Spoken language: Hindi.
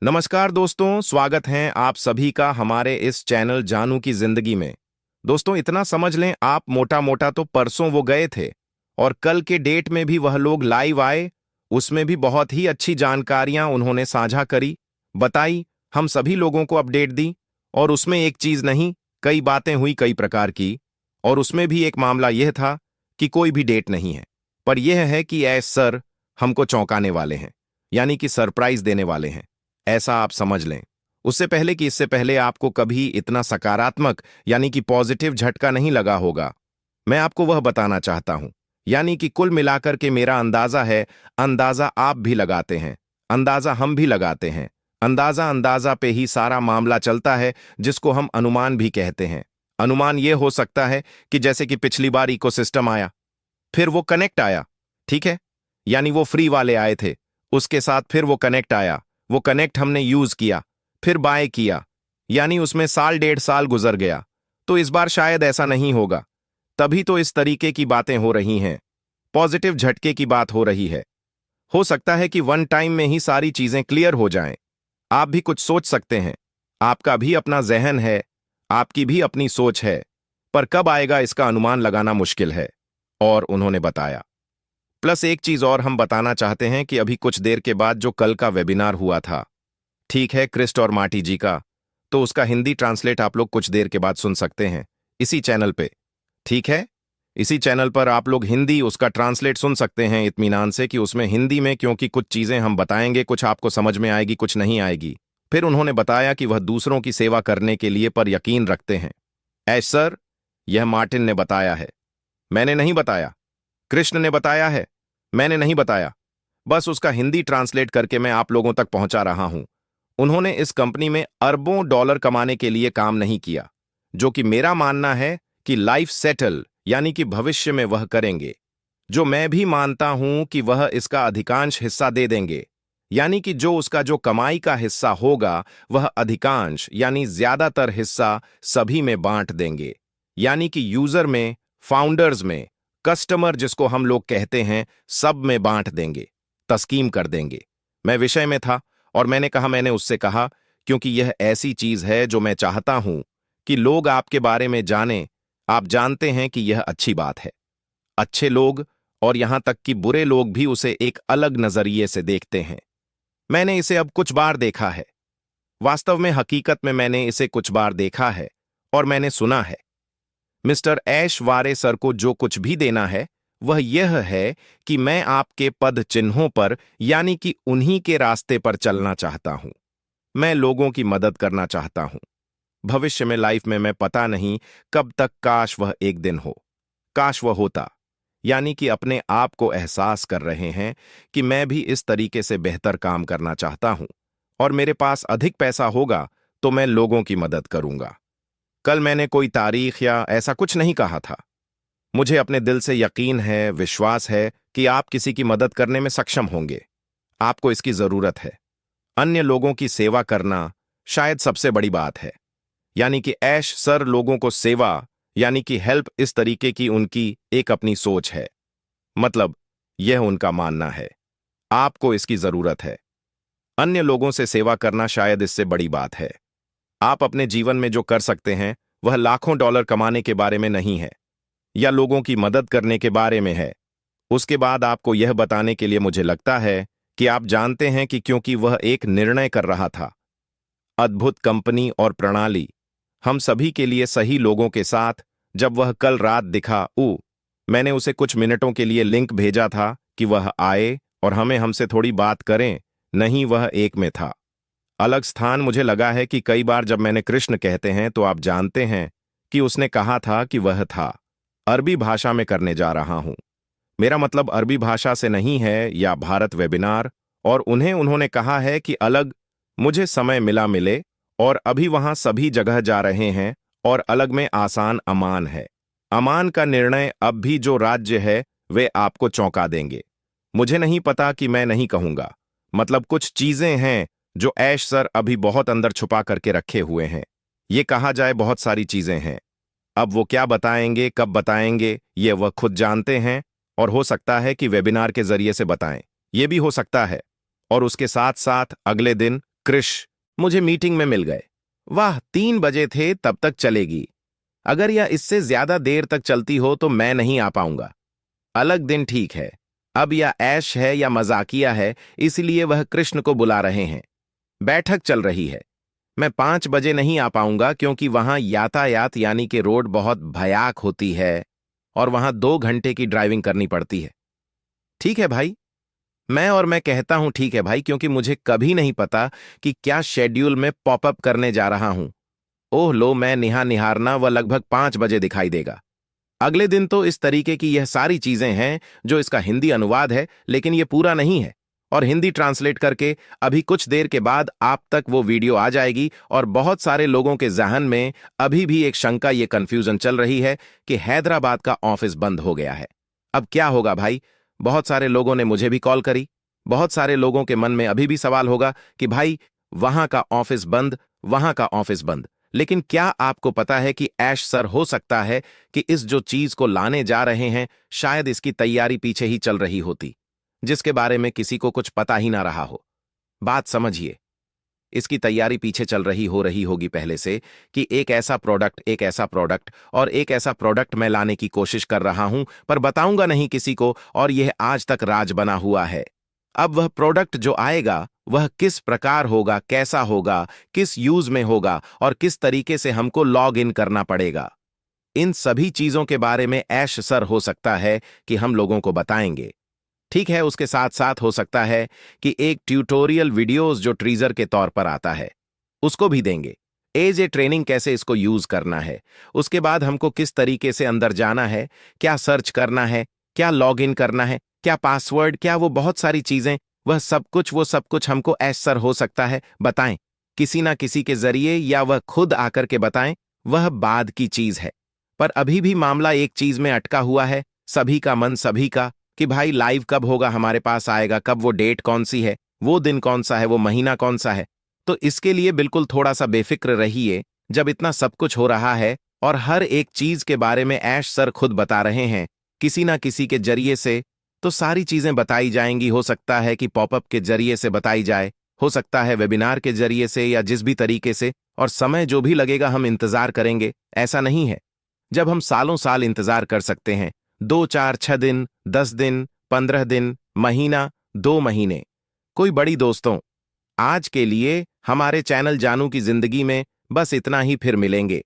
नमस्कार दोस्तों, स्वागत है आप सभी का हमारे इस चैनल जानू की जिंदगी में। दोस्तों, इतना समझ लें, आप मोटा मोटा तो परसों वो गए थे और कल के डेट में भी वह लोग लाइव आए। उसमें भी बहुत ही अच्छी जानकारियां उन्होंने साझा करी, बताई, हम सभी लोगों को अपडेट दी। और उसमें एक चीज नहीं, कई बातें हुई कई प्रकार की। और उसमें भी एक मामला यह था कि कोई भी डेट नहीं है, पर यह है कि ऐश सर हमको चौंकाने वाले हैं, यानी कि सरप्राइज देने वाले हैं, ऐसा आप समझ लें। उससे पहले कि इससे पहले आपको कभी इतना सकारात्मक यानी कि पॉजिटिव झटका नहीं लगा होगा, मैं आपको वह बताना चाहता हूं। यानी कि कुल मिलाकर के मेरा अंदाजा है, अंदाजा आप भी लगाते हैं, अंदाजा हम भी लगाते हैं, अंदाजा अंदाजा पे ही सारा मामला चलता है, जिसको हम अनुमान भी कहते हैं। अनुमान यह हो सकता है कि जैसे कि पिछली बार इकोसिस्टम आया, फिर वो कनेक्ट आया, ठीक है, यानी वो फ्री वाले आए थे, उसके साथ फिर वो कनेक्ट आया, वो कनेक्ट हमने यूज किया, फिर बाय किया, यानी उसमें साल डेढ़ साल गुजर गया। तो इस बार शायद ऐसा नहीं होगा, तभी तो इस तरीके की बातें हो रही हैं, पॉजिटिव झटके की बात हो रही है। हो सकता है कि वन टाइम में ही सारी चीजें क्लियर हो जाएं। आप भी कुछ सोच सकते हैं, आपका भी अपना जहन है, आपकी भी अपनी सोच है, पर कब आएगा इसका अनुमान लगाना मुश्किल है। और उन्होंने बताया, प्लस एक चीज और हम बताना चाहते हैं कि अभी कुछ देर के बाद जो कल का वेबिनार हुआ था, ठीक है, क्रिस्ट और मार्टी जी का, तो उसका हिंदी ट्रांसलेट आप लोग कुछ देर के बाद सुन सकते हैं इसी चैनल पे, ठीक है। इसी चैनल पर आप लोग हिंदी उसका ट्रांसलेट सुन सकते हैं इत्मीनान से, कि उसमें हिंदी में, क्योंकि कुछ चीजें हम बताएंगे, कुछ आपको समझ में आएगी, कुछ नहीं आएगी। फिर उन्होंने बताया कि वह दूसरों की सेवा करने के लिए पर यकीन रखते हैं। ऐश सर, यह मार्टिन ने बताया है, मैंने नहीं बताया। कृष्ण ने बताया है, मैंने नहीं बताया। बस उसका हिंदी ट्रांसलेट करके मैं आप लोगों तक पहुंचा रहा हूं। उन्होंने इस कंपनी में अरबों डॉलर कमाने के लिए काम नहीं किया, जो कि मेरा मानना है कि लाइफ सेटल, यानी कि भविष्य में वह करेंगे, जो मैं भी मानता हूं कि वह इसका अधिकांश हिस्सा दे देंगे। यानी कि जो उसका जो कमाई का हिस्सा होगा, वह अधिकांश यानी ज्यादातर हिस्सा सभी में बांट देंगे, यानी कि यूजर में, फाउंडर्स में, कस्टमर जिसको हम लोग कहते हैं, सब में बांट देंगे, तस्कीम कर देंगे। मैं विषय में था और मैंने कहा, मैंने उससे कहा, क्योंकि यह ऐसी चीज है जो मैं चाहता हूं कि लोग आपके बारे में जानें। आप जानते हैं कि यह अच्छी बात है, अच्छे लोग और यहां तक कि बुरे लोग भी उसे एक अलग नजरिए से देखते हैं। मैंने इसे अब कुछ बार देखा है, वास्तव में हकीकत में मैंने इसे कुछ बार देखा है और मैंने सुना है। मिस्टर ऐश वारे सर को जो कुछ भी देना है, वह यह है कि मैं आपके पद चिन्हों पर, यानी कि उन्हीं के रास्ते पर चलना चाहता हूं। मैं लोगों की मदद करना चाहता हूं। भविष्य में लाइफ में मैं पता नहीं कब तक, काश वह एक दिन हो, काश वह होता। यानी कि अपने आप को एहसास कर रहे हैं कि मैं भी इस तरीके से बेहतर काम करना चाहता हूं, और मेरे पास अधिक पैसा होगा तो मैं लोगों की मदद करूंगा। कल मैंने कोई तारीख या ऐसा कुछ नहीं कहा था। मुझे अपने दिल से यकीन है, विश्वास है कि आप किसी की मदद करने में सक्षम होंगे। आपको इसकी जरूरत है। अन्य लोगों की सेवा करना शायद सबसे बड़ी बात है। यानी कि ऐश सर लोगों को सेवा, यानी कि हेल्प, इस तरीके की उनकी एक अपनी सोच है। मतलब यह उनका मानना है, आपको इसकी जरूरत है। अन्य लोगों से सेवा करना शायद इससे बड़ी बात है। आप अपने जीवन में जो कर सकते हैं, वह लाखों डॉलर कमाने के बारे में नहीं है या लोगों की मदद करने के बारे में है। उसके बाद आपको यह बताने के लिए मुझे लगता है कि आप जानते हैं कि क्योंकि वह एक निर्णय कर रहा था, अद्भुत कंपनी और प्रणाली, हम सभी के लिए सही लोगों के साथ। जब वह कल रात दिखा, मैंने उसे कुछ मिनटों के लिए लिंक भेजा था कि वह आए और हमें हमसे थोड़ी बात करें। नहीं, वह एक में था, अलग स्थान। मुझे लगा है कि कई बार जब मैंने कृष्ण कहते हैं, तो आप जानते हैं कि उसने कहा था कि वह था, अरबी भाषा में करने जा रहा हूं। मेरा मतलब अरबी भाषा से नहीं है, या भारत वेबिनार। और उन्होंने कहा है कि अलग, मुझे समय मिला मिले, और अभी वहां सभी जगह जा रहे हैं, और अलग में आसान अमान है। अमान का निर्णय अब भी जो राज्य है, वे आपको चौंका देंगे। मुझे नहीं पता कि मैं नहीं कहूंगा, मतलब कुछ चीजें हैं जो ऐश सर अभी बहुत अंदर छुपा करके रखे हुए हैं। ये कहा जाए बहुत सारी चीजें हैं। अब वो क्या बताएंगे, कब बताएंगे, ये वह खुद जानते हैं। और हो सकता है कि वेबिनार के जरिए से बताएं, ये भी हो सकता है। और उसके साथ साथ अगले दिन कृष मुझे मीटिंग में मिल गए। वाह, 3 बजे थे, तब तक चलेगी। अगर यह इससे ज्यादा देर तक चलती हो तो मैं नहीं आ पाऊंगा। अलग दिन ठीक है। अब यह ऐश है या मजाकिया है, इसलिए वह कृष्ण को बुला रहे हैं। बैठक चल रही है। मैं 5 बजे नहीं आ पाऊंगा क्योंकि वहां यातायात यानी कि रोड बहुत भयाक होती है और वहां 2 घंटे की ड्राइविंग करनी पड़ती है। ठीक है भाई। मैं कहता हूं ठीक है भाई, क्योंकि मुझे कभी नहीं पता कि क्या शेड्यूल में पॉपअप करने जा रहा हूं। ओह लो, मैं निहारना वह लगभग 5 बजे दिखाई देगा। अगले दिन तो इस तरीके की यह सारी चीजें हैं जो इसका हिंदी अनुवाद है, लेकिन यह पूरा नहीं है। और हिंदी ट्रांसलेट करके अभी कुछ देर के बाद आप तक वो वीडियो आ जाएगी और बहुत सारे लोगों के जहन में अभी भी एक शंका, ये कंफ्यूजन चल रही है कि हैदराबाद का ऑफिस बंद हो गया है। अब क्या होगा भाई? बहुत सारे लोगों ने मुझे भी कॉल करी। बहुत सारे लोगों के मन में अभी भी सवाल होगा कि भाई, वहां का ऑफिस बंद, वहां का ऑफिस बंद। लेकिन क्या आपको पता है कि ऐश सर हो सकता है कि इस जो चीज को लाने जा रहे हैं, शायद इसकी तैयारी पीछे ही चल रही होती, जिसके बारे में किसी को कुछ पता ही ना रहा हो। बात समझिए। इसकी तैयारी पीछे चल रही होगी पहले से कि एक ऐसा प्रोडक्ट और एक ऐसा प्रोडक्ट मैं लाने की कोशिश कर रहा हूं, पर बताऊंगा नहीं किसी को, और यह आज तक राज बना हुआ है। अब वह प्रोडक्ट जो आएगा वह किस प्रकार होगा, कैसा होगा, किस यूज में होगा और किस तरीके से हमको लॉग इन करना पड़ेगा, इन सभी चीजों के बारे में ऐश सर हो सकता है कि हम लोगों को बताएंगे। ठीक है, उसके साथ साथ हो सकता है कि एक ट्यूटोरियल वीडियोस जो ट्रीजर के तौर पर आता है उसको भी देंगे। एज ए ट्रेनिंग, कैसे इसको यूज करना है, उसके बाद हमको किस तरीके से अंदर जाना है, क्या सर्च करना है, क्या लॉग इन करना है, क्या पासवर्ड, क्या वो बहुत सारी चीजें, वो सब कुछ हमको ऐश सर हो सकता है बताएं, किसी ना किसी के जरिए, या वह खुद आकर के बताएं, वह बाद की चीज है। पर अभी भी मामला एक चीज में अटका हुआ है, सभी का मन, सभी का, कि भाई लाइव कब होगा, हमारे पास आएगा कब, वो डेट कौन सी है, वो दिन कौन सा है, वो महीना कौन सा है। तो इसके लिए बिल्कुल थोड़ा सा बेफिक्र रहिए। जब इतना सब कुछ हो रहा है और हर एक चीज के बारे में ऐश सर खुद बता रहे हैं किसी ना किसी के जरिए से, तो सारी चीजें बताई जाएंगी। हो सकता है कि पॉपअप के जरिए से बताई जाए, हो सकता है वेबिनार के जरिए से, या जिस भी तरीके से, और समय जो भी लगेगा हम इंतजार करेंगे। ऐसा नहीं है जब हम सालों साल इंतजार कर सकते हैं, 2 4 6 दिन, 10 दिन, 15 दिन, महीना, 2 महीने, कोई बड़ी दोस्तों। आज के लिए हमारे चैनल जानू की जिंदगी में बस इतना ही, फिर मिलेंगे।